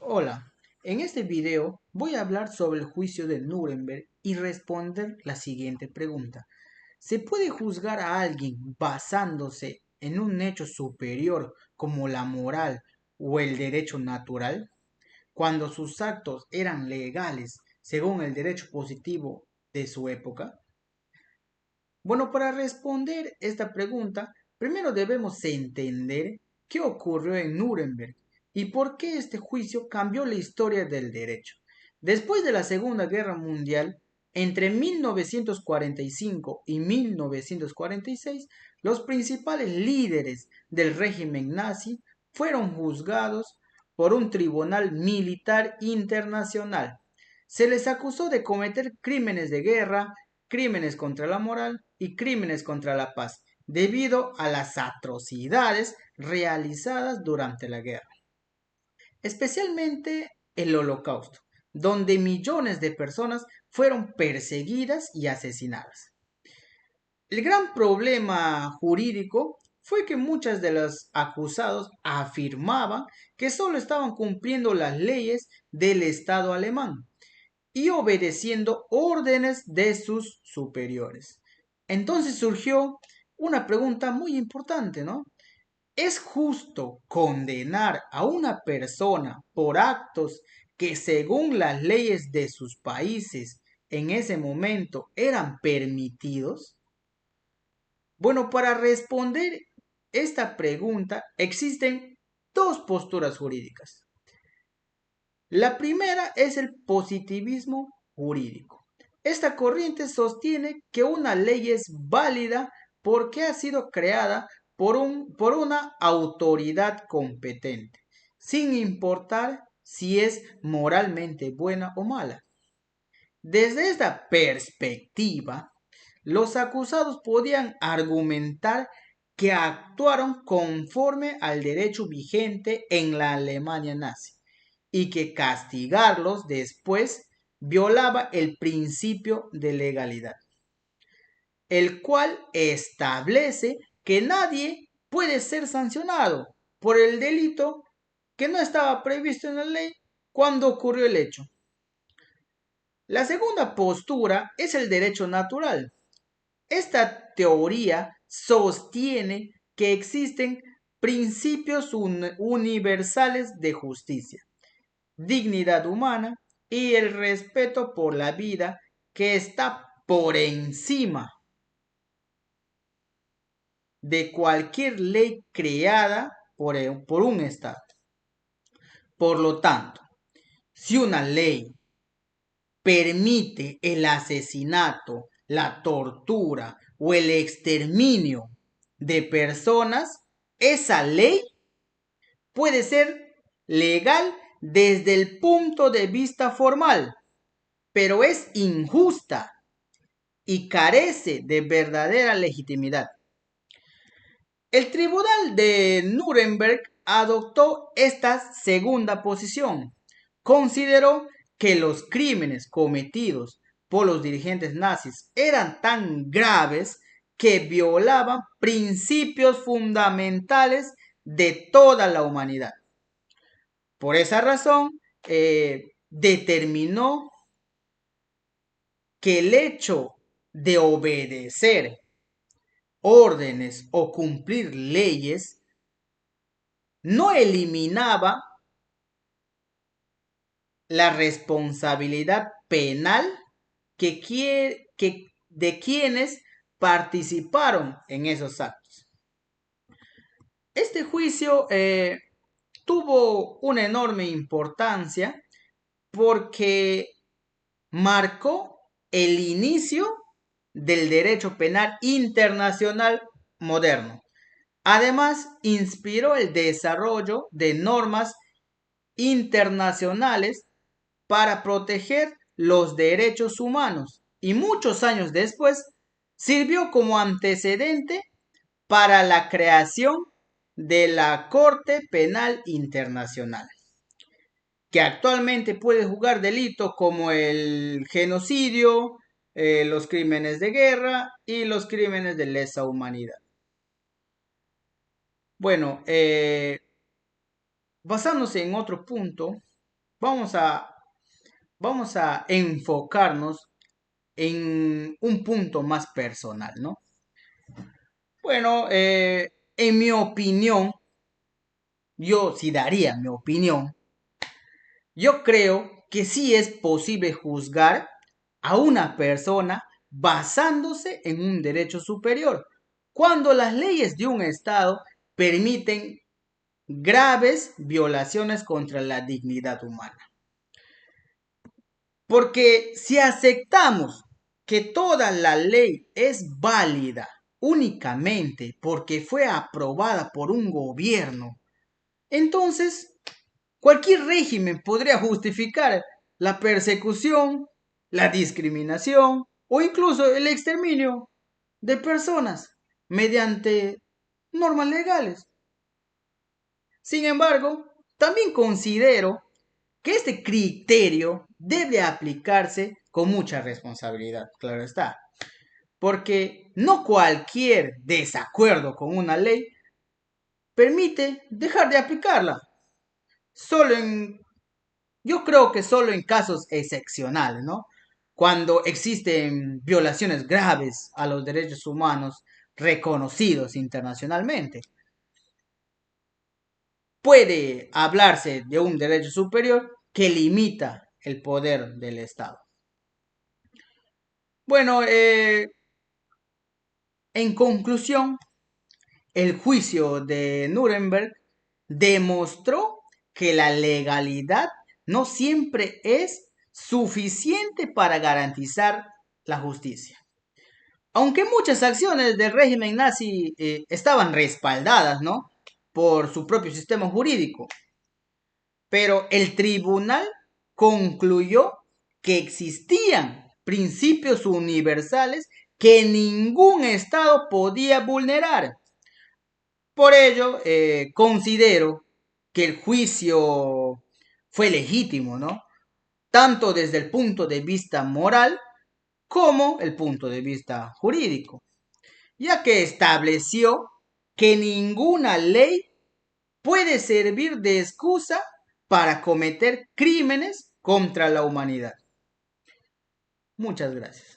Hola, en este video voy a hablar sobre el juicio de Nuremberg y responder la siguiente pregunta. ¿Se puede juzgar a alguien basándose en un hecho superior como la moral o el derecho natural, cuando sus actos eran legales según el derecho positivo de su época? Bueno, para responder esta pregunta, primero debemos entender qué ocurrió en Nuremberg y por qué este juicio cambió la historia del derecho. Después de la Segunda Guerra Mundial, entre 1945 y 1946, los principales líderes del régimen nazi fueron juzgados por un tribunal militar internacional. Se les acusó de cometer crímenes de guerra, crímenes contra la moral y crímenes contra la paz, debido a las atrocidades realizadas durante la guerra, especialmente el Holocausto, donde millones de personas fueron perseguidas y asesinadas. El gran problema jurídico fue que muchos de los acusados afirmaban que solo estaban cumpliendo las leyes del Estado alemán y obedeciendo órdenes de sus superiores. Entonces surgió una pregunta muy importante, ¿no? ¿Es justo condenar a una persona por actos que según las leyes de sus países en ese momento eran permitidos? Bueno, para responder esta pregunta existen dos posturas jurídicas. La primera es el positivismo jurídico. Esta corriente sostiene que una ley es válida porque ha sido creada por una autoridad competente, sin importar si es moralmente buena o mala. Desde esta perspectiva, los acusados podían argumentar que actuaron conforme al derecho vigente en la Alemania nazi y que castigarlos después violaba el principio de legalidad, el cual establece que nadie puede ser sancionado por el delito que no estaba previsto en la ley cuando ocurrió el hecho. La segunda postura es el derecho natural. Esta teoría sostiene que existen principios universales de justicia, dignidad humana y el respeto por la vida que está por encima de cualquier ley creada por un Estado. Por lo tanto, si una ley permite el asesinato, la tortura o el exterminio de personas, esa ley puede ser legal desde el punto de vista formal, pero es injusta y carece de verdadera legitimidad. El Tribunal de Nuremberg adoptó esta segunda posición. Consideró que los crímenes cometidos por los dirigentes nazis eran tan graves que violaban principios fundamentales de toda la humanidad. Por esa razón, determinó que el hecho de obedecer órdenes o cumplir leyes no eliminaba la responsabilidad penal de quienes participaron en esos actos. Este juicio tuvo una enorme importancia porque marcó el inicio del derecho penal internacional moderno. Además, inspiró el desarrollo de normas internacionales para proteger los derechos humanos y muchos años después sirvió como antecedente para la creación de la Corte Penal Internacional, que actualmente puede juzgar delitos como el genocidio, los crímenes de guerra y los crímenes de lesa humanidad. Bueno, basándose en otro punto, Vamos a, vamos a enfocarnos en un punto más personal, ¿no? Bueno, en mi opinión, yo sí daría mi opinión. Yo creo que sí es posible juzgar a una persona basándose en un derecho superior, cuando las leyes de un Estado permiten graves violaciones contra la dignidad humana. Porque si aceptamos que toda la ley es válida únicamente porque fue aprobada por un gobierno, entonces cualquier régimen podría justificar la persecución, la discriminación o incluso el exterminio de personas mediante normas legales. Sin embargo, también considero que este criterio debe aplicarse con mucha responsabilidad, claro está, porque no cualquier desacuerdo con una ley permite dejar de aplicarla. Solo en, yo creo que solo en casos excepcionales, ¿no? Cuando existen violaciones graves a los derechos humanos reconocidos internacionalmente, puede hablarse de un derecho superior que limita el poder del Estado. Bueno, en conclusión, el juicio de Nuremberg demostró que la legalidad no siempre es suficiente para garantizar la justicia. Aunque muchas acciones del régimen nazi estaban respaldadas, ¿no?, por su propio sistema jurídico, pero el tribunal concluyó que existían principios universales que ningún Estado podía vulnerar. Por ello, considero que el juicio fue legítimo, ¿no? Tanto desde el punto de vista moral como el punto de vista jurídico, ya que estableció que ninguna ley puede servir de excusa para cometer crímenes contra la humanidad. Muchas gracias.